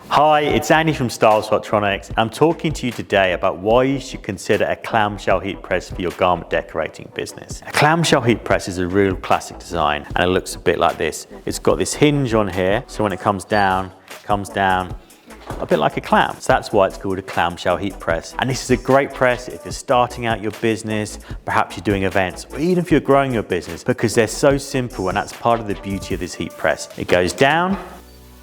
Hi, it's Andy from Stahls Hotronix. I'm talking to you today about why you should consider a clamshell heat press for your garment decorating business. A clamshell heat press is a real classic design and it looks a bit like this. It's got this hinge on here, so when it comes down a bit like a clam. So that's why it's called a clamshell heat press. And this is a great press if you're starting out your business, perhaps you're doing events, or even if you're growing your business, because they're so simple, and that's part of the beauty of this heat press. It goes down,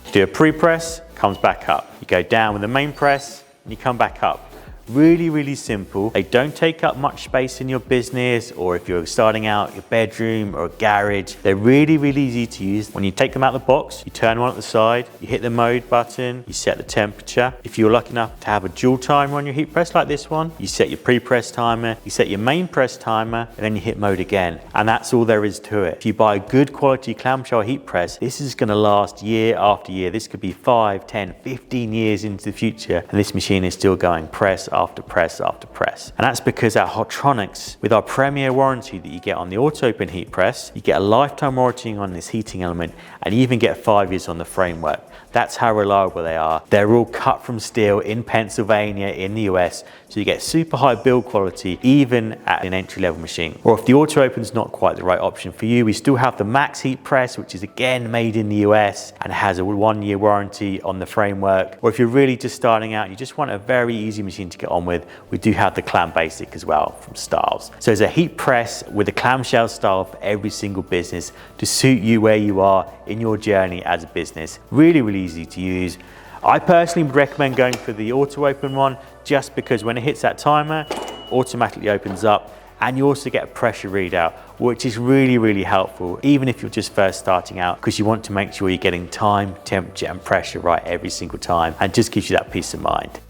you do a pre-press, comes back up. You go down with the main press, and you come back up. Really, really simple. They don't take up much space in your business, or if you're starting out your bedroom or a garage. They're really, really easy to use. When you take them out of the box, you turn one at the side, you hit the mode button, you set the temperature. If you're lucky enough to have a dual timer on your heat press like this one, you set your pre-press timer, you set your main press timer, and then you hit mode again. And that's all there is to it. If you buy a good quality clamshell heat press, this is gonna last year after year. This could be 5, 10, 15 years into the future, and this machine is still going press after press after press. And that's because at Hotronix, with our premier warranty that you get on the Auto Open heat press, you get a lifetime warranty on this heating element, and you even get 5 years on the framework. That's how reliable they are. They're all cut from steel in Pennsylvania in the US, so you get super high build quality even at an entry-level machine. Or if the Auto Open's not quite the right option for you, we still have the Max heat press, which is again made in the US and has a 1-year warranty on the framework. Or if you're really just starting out and you just want a very easy machine to get on with, we do have the Clam Basic as well from Stahls. So there's a heat press with a clamshell style for every single business to suit you where you are in your journey as a business. Really, really easy to use. I personally would recommend going for the Auto Open one, just because when it hits that timer, automatically opens up, and you also get a pressure readout, which is really, really helpful, even if you're just first starting out, because you want to make sure you're getting time, temperature, and pressure right every single time, and just gives you that peace of mind.